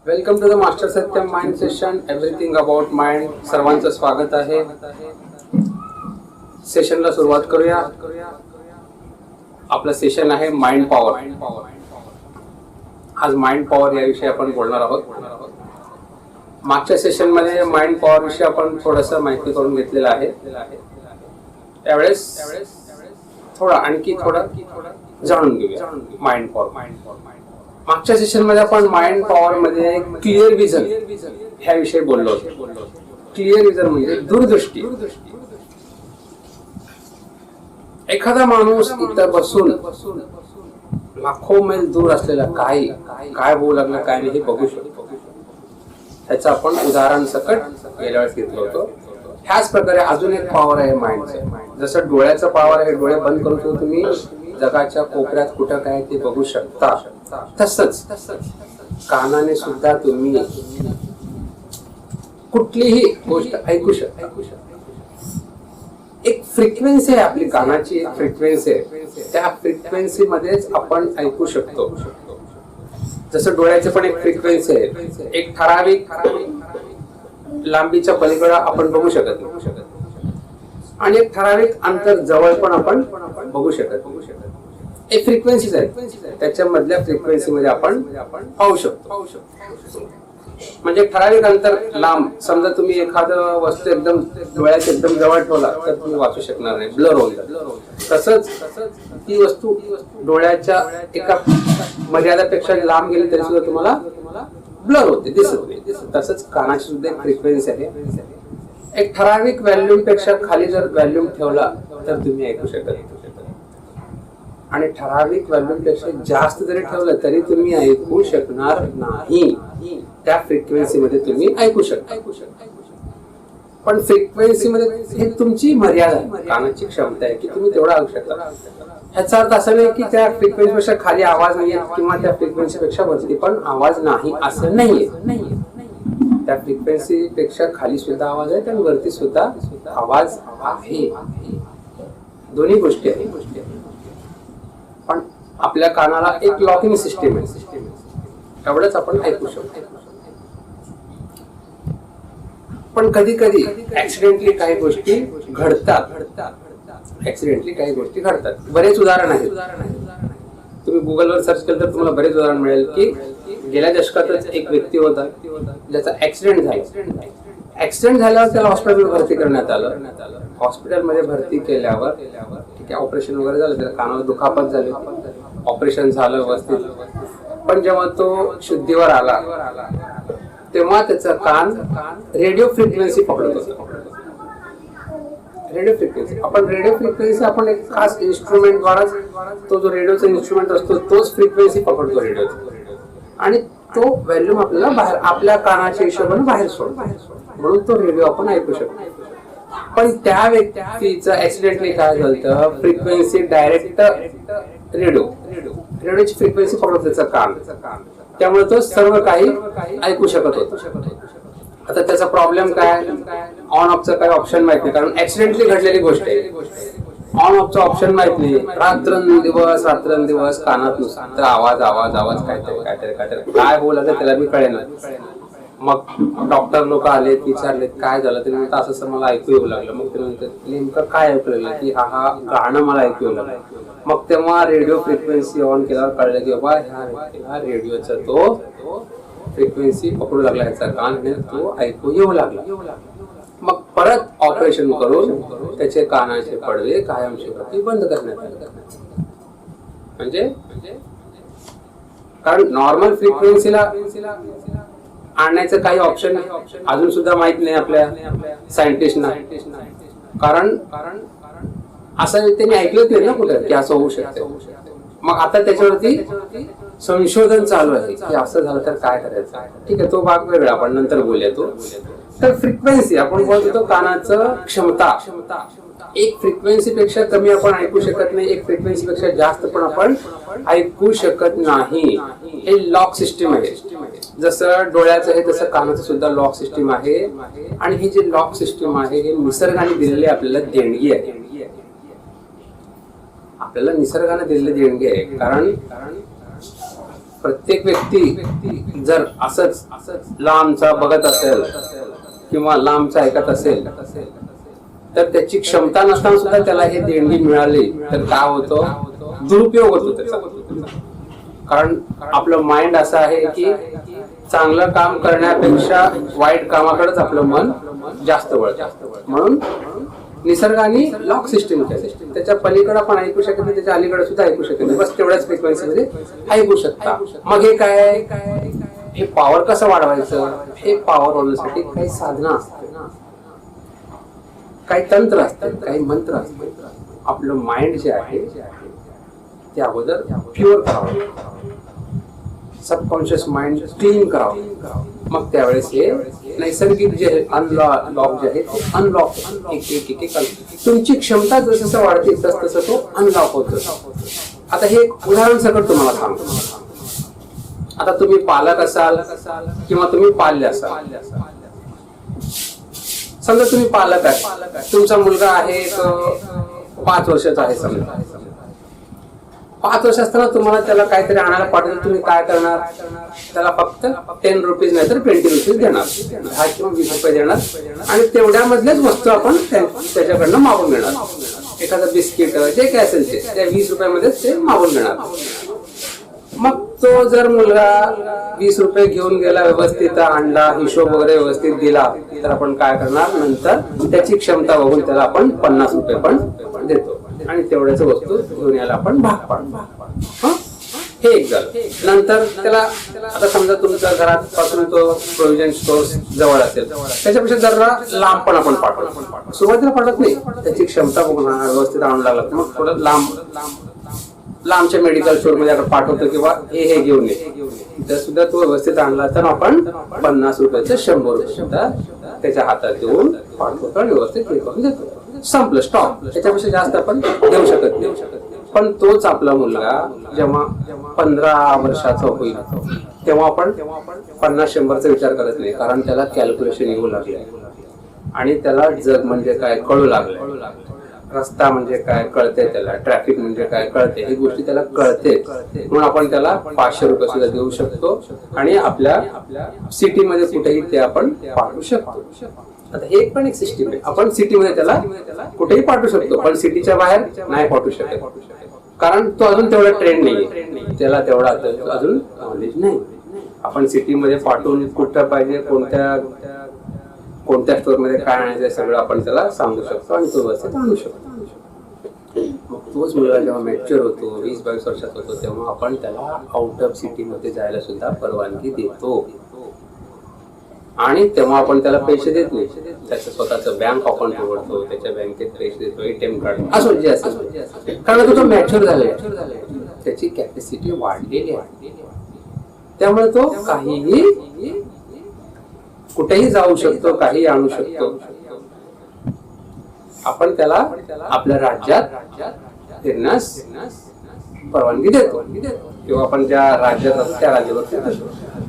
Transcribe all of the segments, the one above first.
Welcome to the master Satyam mind session. Everything about mind. सर्वांचं स्वागत आहे. सेशनला सुरुवात करूया. आपलं सेशन आहे माइंड पॉवर. आज माइंड पॉवर याविषयी आपण बोलणार आहोत. मागच्या सेशन मध्ये माइंड पॉवर विषयी आपण थोडंसं माहिती करून घेतलेलं आहे. त्यावेळेस थोडा आणखी जाणून घेऊया माइंड पॉवर. मागच्या सेशन मध्ये आपण माइंड पॉवर मध्ये क्लिअर विजन ह्याविषयी बोललो होतो. क्लिअर विजन म्हणजे दूरदृष्टी. एखादा माणूस इथं बसून लाखो मैल दूर असलेला काय होऊ लागलं काय नाही हे बघू शकतो. ह्याचं आपण उदाहरण सकट गेल्या वेळेस घेतलं होतं. ह्याच प्रकारे अजून एक पॉवर आहे माइंडचं. जसं डोळ्याचं पॉवर आहे, डोळे बंद करून सुद्धा तुम्ही जगाच्या कोपऱ्यात कुठं काय ते बघू शकता. तसंच कानाने सुद्धा तुम्ही कुठलीही गोष्ट ऐकू शकता. एक फ्रिक्वेन्सी आहे आपली कानाची, एक फ्रिक्वेन्सी आहे. त्या फ्रिक्वेन्सी मध्येच आपण ऐकू शकतो. जसं डोळ्याचे पण एक फ्रिक्वेन्सी आहे. एक ठराविक लांबीच्या पलीकडे आपण बघू शकत नाही आणि एक ठराविक अंतर जवळ पण आपण बघू शकत. एक फ्रिक्वेन्सीज आहेत, त्याच्या मधल्या फ्रिक्वेन्सी मध्ये आपण पाहू शकतो. म्हणजे ठराविक अंतर लांब. समजा तुम्ही एखादं वस्तू एकदम डोळ्याच्या एकदम जवळ ठेवला तर तुम्ही वाचू शकणार नाही, ब्लर होऊन जाईल. तसंच ती वस्तू डोळ्याच्या एका मर्यादेपेक्षा लांब गेली तरी सुद्धा तुम्हाला ब्लर होते, दिसत नाही. तसंच कानाची सुद्धा एक फ्रिक्वेन्सी आहे. एक ठराविक व्हॅल्यूम पेक्षा खाली जर व्हॅल्यूम ठेवला तर तुम्ही ऐकू शकत आणि ठराविक व्हॅल्यूम पेक्षा जास्त जरी ठेवलं तरी तुम्ही ऐकू शकणार नाही. त्या फ्रिक्वेन्सी मध्ये तुम्ही ऐकू शकता. पण फ्रिक्वेन्सी मध्ये हे तुमची मर्यादा आहे, कानाची क्षमता आहे की तुम्ही तेवढा ऐकू शकता. ह्याचा अर्थ असा नाही की त्या फ्रिक्वेन्सी पेक्षा खाली आवाज नाहीये किंवा त्या फ्रिक्वेन्सी पेक्षा वरती पण आवाज नाही असं नाहीये. त्या फ्रिक्वेन्सी पेक्षा खाली सुद्धा आवाज आहे आणि वरती सुद्धा आवाज आहे. दोन्ही गोष्टी आहेत. पण आपल्या कानाला एक लॉकिंग सिस्टीम आहे, एवढंच आपण ऐकू शकतो. पण कधी कधी ऍक्सिडेंटली काही गोष्टी घडतात. बरेच उदाहरण आहेत. तुम्ही गुगलवर सर्च केलं तर तुम्हाला बरेच उदाहरण मिळेल की गेल्या दशकातच एक व्यक्ती होता ज्याचा ऍक्सिडेंट झाला. ऍक्सिडेंट झाल्यावर त्याला हॉस्पिटलमध्ये भरती करण्यात आलं. हॉस्पिटलमध्ये भरती केल्यावर ठीक आहे, ऑपरेशन वगैरे झालं, त्याला कानाला दुखापत झाली, ऑपरेशन झालं व्यवस्थित. पण जेव्हा तो शुद्धीवर आला तेव्हा त्याचा कान रेडिओ फ्रिक्वेन्सी पकडत होता. रेडिओ फ्रिक्वेन्सी आपण एक खास इन्स्ट्रुमेंट द्वारा, तो जो रेडिओचा इन्स्ट्रुमेंट असतो तोच फ्रिक्वेन्सी पकडतो रेडिओचा आणि तो व्हॅल्यूम आपल्याला बाहेर आपल्या कानाच्या हिशोबाने बाहेर सोडतो. म्हणून तो रेडिओ आपण ऐकू शकतो. पण त्या व्यक्तीचं ऍक्सिडेंटली काय झालं, फ्रिक्वेन्सी डायरेक्ट रेडिओची फ्रिक्वेन्सी पकडत त्याचा कान, त्यामुळे तो सर्व काही ऐकू शकत होता. आता त्याचा प्रॉब्लेम काय, ऑन ऑफचा काही ऑप्शन माहित नाही, कारण ऍक्सिडेंटली घडलेली गोष्ट आहे. ऑन ऑफचा ऑप्शन माहित नाही. रात्रंदिवस कानात नुसतं आवाज काहीतरी काय होऊ लागलं त्याला मी कळेना. मग डॉक्टर लोक आले, विचारले काय झालं, ते म्हणतात असं मला ऐकू येऊ लागलं. मग ते म्हणतात नेमकं काय ऐकू लागलं की हा गाणं मला ऐकू येऊ लागलं. मग तेव्हा रेडिओ फ्रिक्वेन्सी ऑन केल्यावर कळलं की बाबा ह्या रेडिओचा तो फ्रिक्वेन्सी पकडू लागला ह्याचा कान आणि तो ऐकू येऊ लागला. मग परत ऑपरेशन करून त्याचे कानाचे पडदे कायमस्वरूपी बंद करण्यात आले. म्हणजे कारण नॉर्मल फ्रिक्वेन्सीला आणण्याचं काही ऑप्शन अजून सुद्धा माहित नाही आपल्या सायंटिस्टना. कारण असं त्यांनी ऐकलं ना कुठे की असं होऊ शकतं. मग आता त्याच्यावरती संशोधन चालू आहे की असं झालं तर काय करायचं. ठीक आहे, तो भाग वेगळा, आपण नंतर बोलूया. तो तर फ्रिक्वेन्सी आपण बोलतो कानाचं क्षमता. एक फ्रिक्वेन्सी पेक्षा कमी आपण ऐकू शकत नाही, एक फ्रिक्वेन्सी पेक्षा जास्त पण आपण ऐकू शकत नाही. हे लॉक सिस्टीम आहे. जसं डोळ्याचं आहे तसं कानाचं सुद्धा लॉक सिस्टीम आहे. आणि हे जे लॉक सिस्टीम आहे हे निसर्गाने दिलेली आपल्याला देणगी आहे. आपल्याला निसर्गाने दिलेली देणगी आहे. कारण प्रत्येक व्यक्ती जर असंच लांबचा बघत असेल किंवा लांबचा ऐकत असेल तर त्याची क्षमता नसताना सुद्धा त्याला हे देणगी मिळाली तर काय होतं, दुरुपयोग होतो त्याचा. कारण आपलं माइंड असं आहे की चांगलं काम करण्यापेक्षा वाईट कामाकडेच आपलं मन जास्त वळतं. म्हणून निसर्गाने लॉक सिस्टीम केली. त्याच्या पलीकडे पण ऐकू शकत नाही, त्याच्या अलीकडे सुद्धा ऐकू शकत नाही, बस तेवढ्याच फ्रिक्वेन्सी मध्ये ऐकू शकता. मग हे काय, हे पॉवर कसं वाढवायचं, हे पॉवर होण्यासाठी काही साधना असते, काही तंत्र असते, काही मंत्र असते. आपलं माइंड जे आहे ते अगोदर प्युअर करावं, सबकॉन्शियस माइंड क्लीन करावं. मग त्यावेळेस हे नैसर्गिक जे अनलॉक जे आहे ते अनलॉक एक तुमची क्षमता जसं वाढते तसं तो अनलॉक होतो. आता हे एक उदाहरण सकट तुम्हाला सांगतो. आता तुम्ही पालक असाल किंवा तुम्ही पाल्य असाल. समजा तुम्ही पालक आहे, तुमचा मुलगा आहे 5 वर्षाचा आहे. समजा 5 वर्ष असताना तुम्हाला त्याला काहीतरी आणायला पाठवलं, तुम्ही काय करणार, त्याला फक्त 10 रुपीज नाही तर 20 रुपीज देणार, 10 किंवा 20 रुपये देणार आणि तेवढ्यामधल्याच वस्तू आपण त्याच्याकडनं मागून घेणार. एखादं बिस्किट जे काय असेल ते त्या 20 रुपयामध्येच ते मागून घेणार. मग तो जर मुलगा 20 रुपये घेऊन गेला, व्यवस्थित आणला, हिशोब वगैरे व्यवस्थित दिला, तर आपण काय करणार, नंतर त्याची क्षमता बघून त्याला आपण 50 रुपये पण देतो आणि तेवढ्याच वस्तू घेऊन यायला आपण भाग पाडतो. हे एक झालं. नंतर त्याला आता समजा तुमच्या घरापासून तो प्रोव्हिजन स्टोअर जवळ असेल, त्याच्यापेक्षा जरा लांब पण आपण पाठवतो. सुरुवातीला पाठवत नाही, त्याची क्षमता बघून व्यवस्थित आणून लागला मग थोडं लांबच्या मेडिकल स्टोअर मध्ये आपण पाठवतो किंवा हे घेऊन ये, जर सुद्धा तो व्यवस्थित आणला तर आपण 50 रुपयाचं 100 रुपये सुद्धा त्याच्या हातात देऊन पाठवतो आणि व्यवस्थित हे करून देतो. संपलं, स्टॉप. त्याच्यापेक्षा जास्त आपण देऊ शकत नाही. पण तोच आपला मुलगा जेव्हा 15 वर्षाचा होईल तेव्हा आपण 50-100चा विचार करत नाही, कारण त्याला कॅल्क्युलेशन येऊ लागले आणि त्याला जग म्हणजे काय कळू लागलं, रस्ता म्हणजे काय कळते, त्याला ट्रॅफिक म्हणजे काय कळते, ही गोष्टी त्याला कळते. म्हणून आपण त्याला 500 रुपये सुद्धा देऊ शकतो आणि आपल्या सिटीमध्ये कुठेही ते आपण पाठवू शकतो. आता हे पण एक सिस्टीम आहे. आपण सिटीमध्ये त्याला कुठेही पाठवू शकतो, पण सिटीच्या बाहेर नाही पाठवू शकत, कारण तो अजून तेवढा ट्रेंड नाही, त्याला तेवढा अजून नॉलेज नाही. आपण सिटीमध्ये पाठवून कुठं पाहिजे, कोणत्या स्टोअर मध्ये काय आणायचं सगळं आपण त्याला सांगू शकतो आणि तो व्यवस्थित आणू शकतो. मग तोच मुलगा जेव्हा मॅच्युअर होतो, 20-22 वर्षात होतो, तेव्हा आपण त्याला आउट ऑफ सिटी मध्ये जायला सुद्धा परवानगी देतो आणि तेव्हा आपण त्याला पैसे देत नाही. त्याचं स्वतःचं बँक अकाउंट उघडतो, त्याच्या बँकेत पैसे देतो, ATM कार्ड असो जे असेल, कारण तो मॅच्युअर झालेला, त्याची कॅपॅसिटी वाढलेली आहे. त्यामुळे तो काहीही कुठेही जाऊ शकतो, काही आणू शकतो. आपण त्याला आपल्या राज्यात फिरण्यास परवानगी देतो किंवा आपण ज्या राज्यात असतो त्या राज्यावर.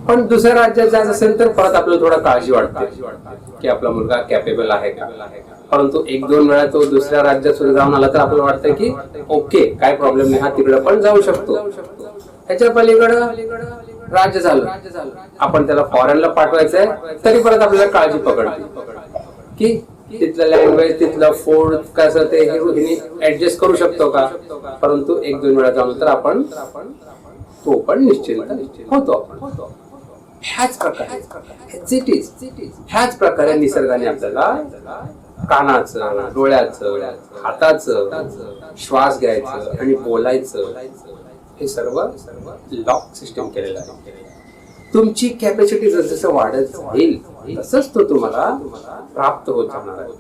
पण दुसऱ्या राज्यात जायचं असेल तर परत आपल्याला थोडा काळजी वाटते की आपला मुलगा कॅपेबल आहे का. परंतु 1-2 वेळा तो दुसऱ्या राज्यात सुद्धा जाऊन आला तर आपल्याला वाटतं की ओके, काय प्रॉब्लेम नाही, हा तिकडे पण जाऊ शकतो. त्याच्या पलीकडं राज्य झालं, आपण त्याला फॉरेनला पाठवायचंय तरी परत आपल्याला काळजी पकडते की तिथलं लँग्वेज, तिथलं फूड कसं ते ऍडजस्ट करू शकतो का. परंतु 1-2 वेळा जाऊन तर आपण तो पण निश्चित होतो. ह्याच प्रकारे निसर्गाने आपल्याला कानाचं, डोळ्याचं, हाताचं, श्वास घ्यायचं आणि बोलायचं हे सर्व लॉक सिस्टम केलेलं आहे. तुमची कॅपॅसिटी जसं वाढत जाईल तसंच तो तुम्हाला प्राप्त होत जाणार आहे.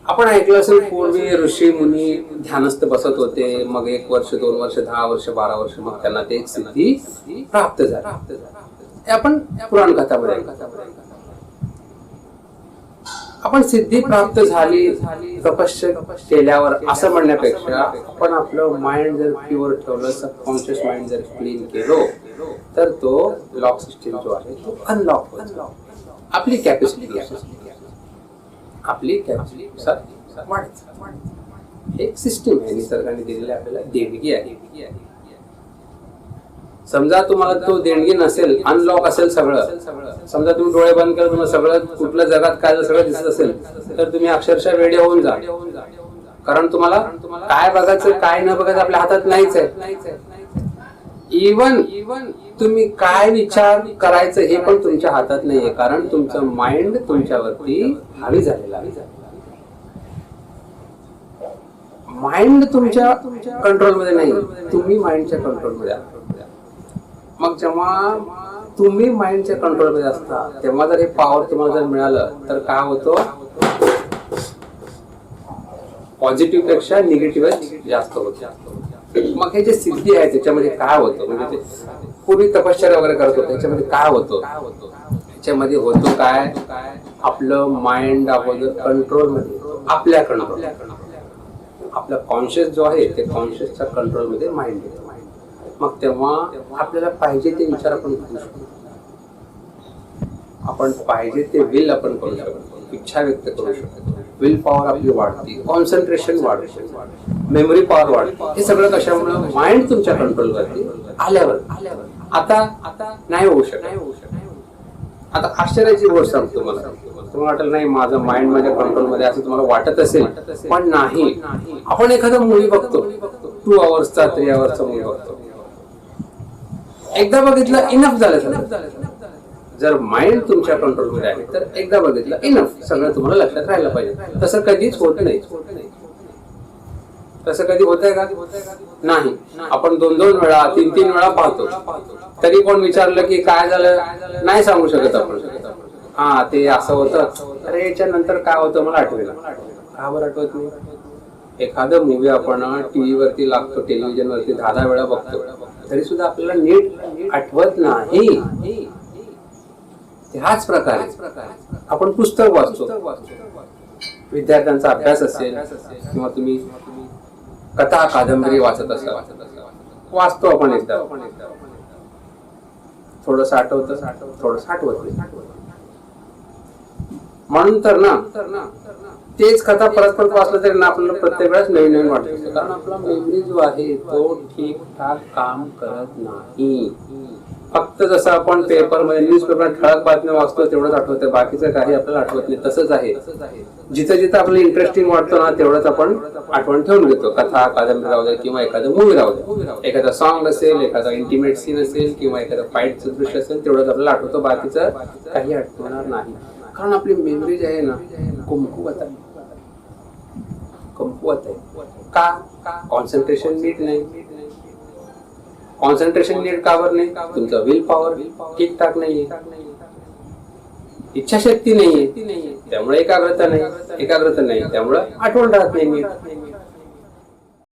आपण ऐकलं असेल पूर्वी ऋषी मुनी ध्यानस्थ बसत होते, मग 1 वर्ष, 2 वर्ष, 10 वर्ष, 12 वर्ष, मग त्यांना ते एक सिद्धी प्राप्त झाली. आपण पुराण कथामध्ये आपण सिद्धी प्राप्त झाली तपश्चर्या केल्यावर असं म्हणण्यापेक्षा आपण आपलं माइंड जर प्युअर ठेवलं, सबकॉन्शियस माइंड जर क्लीन केलो तर तो लॉक सिस्टीम जो आहे तो अनलॉक होतो. आपली कॅपॅसिटी वाढते. एक सिस्टीम आहे, निसर्गाने दिलेली आपल्याला देणगी आहे. समजा तुम्हाला तो देणगी नसेल, अनलॉक असेल सगळं, समजा तुम्ही डोळे बंद केलं, तुम्हाला सगळं कुठल्या जगात काय सगळं दिसत असेल, तर तुम्ही अक्षरशः वेडे होऊन जा. कारण तुम्हाला काय बघायचं काय न बघायचं आपल्या हातात नाहीच आहे. इवन तुम्ही काय विचार करायचं हे पण तुमच्या हातात नाहीये, कारण तुमचं माइंड तुमच्यावरती हावी झालेला आहे. माइंड तुमच्या कंट्रोलमध्ये नाही, तुम्ही माइंडच्या कंट्रोलमध्ये आहात. मग जेव्हा तुम्ही माइंडच्या कंट्रोलमध्ये असता तेव्हा जर हे पॉवर तुम्हाला जर मिळालं तर काय होतं, पॉझिटिव्ह पेक्षा निगेटिव्ह जास्त होतं. मग हे जे सिद्धी आहे त्याच्यामध्ये काय होतं, म्हणजे ते पूर्वी तपश्चर्या वगैरे करत होते, त्याच्यामध्ये काय होतं, त्याच्यामध्ये होतं काय, आपलं माइंड अगोदर कंट्रोलमध्ये, आपल्या कंट्रोल, आपला कॉन्शियस जो आहे ते कॉन्शियसच्या कंट्रोलमध्ये माइंड येतो. मग तेव्हा आपल्याला पाहिजे ते विचार आपण करू शकतो, आपण पाहिजे ते विल आपण करू शकतो, इच्छा व्यक्त करू शकतो, विल पॉवर आपली वाढते, कॉन्सन्ट्रेशन वाढते, मेमरी पॉवर वाढते. हे सगळं कशामुळे, माइंड तुमच्या कंट्रोलवरती आल्यावर. आता नाही होऊ शकत. आता आश्चर्याची गोष्ट सांगतो तुम्हाला, तुम्हाला वाटेल नाही माझं माइंड माझ्या कंट्रोलमध्ये असं तुम्हाला वाटत असेल, पण नाही. आपण एखादा मूवी बघतो, 2 आवर्सचा 3 आवर्सचा मूवी बघतो, एकदा बघितलं इनफ झालं. जर माइंड तुमच्या कंट्रोलमध्ये आहे तर एकदा बघितलं इनफ, सगळं तुम्हाला लक्षात राहायला पाहिजे. तसं कधीच होत नाही. तसं कधी होतंय का, नाही. आपण 2-2 वेळा 3-3 वेळा पाहतो, तरी कोण विचारलं की काय झालं नाही सांगू शकत आपण. हा ते असं होतं, अरे याच्या नंतर काय होतं मला आठवेल. का बरं आठवत नाही. एखादं मूवी आपण टीव्ही वरती लागतो, टेलिव्हिजन वरती 10 वेळा बघतो, तरी सुद्धा आपल्याला नीट आठवत नाही. त्याच प्रकारे आपण पुस्तक वाचतो, विद्यार्थ्यांचा अभ्यास असेल किंवा तुम्ही कथा कादंबरी वाचत असाल, वाचतो आपण एकदा, थोडंसं आठवतं, थोडंसं आठवत नाही. म्हणून तर ना तेच कथा परत परत वाचलं तरी ना आपल्याला प्रत्येक वेळेस नवीन नवीन वाटत असतं, कारण आपला मेमरी जो आहे तो ठीकठाक काम करत नाही. फक्त जसं आपण पेपरमध्ये न्यूजपेपर ठळक बातम्या वाचतो तेवढंच आठवतं, बाकीचं काही आपल्याला आठवत नाही. तसंच आहे, जिथं जिथं आपल्याला इंटरेस्टिंग वाटतं ना तेवढंच आपण आठवण ठेवून घेतो. कथा कादंबरी राहू द्या किंवा एखादं मूवी राहू द्या, एखादा सॉन्ग असेल, एखादा इंटिमेट सीन असेल किंवा एखादं फाईटचं दृश्य असेल, तेवढंच आपल्याला आठवतं, बाकीचं काही आठवणार नाही. कारण आपली मेमरी जी आहे ना कमकुवत आहे. का, कॉन्सन्ट्रेशन नीट नाही. कॉन्सन्ट्रेशन नीट का बरं नाही, तुमचं विल पॉवर ठीकठाक नाहीये, इच्छाशक्ती नाहीये, त्यामुळे एकाग्रता नाही त्यामुळे आठवण राहत नाही नीट.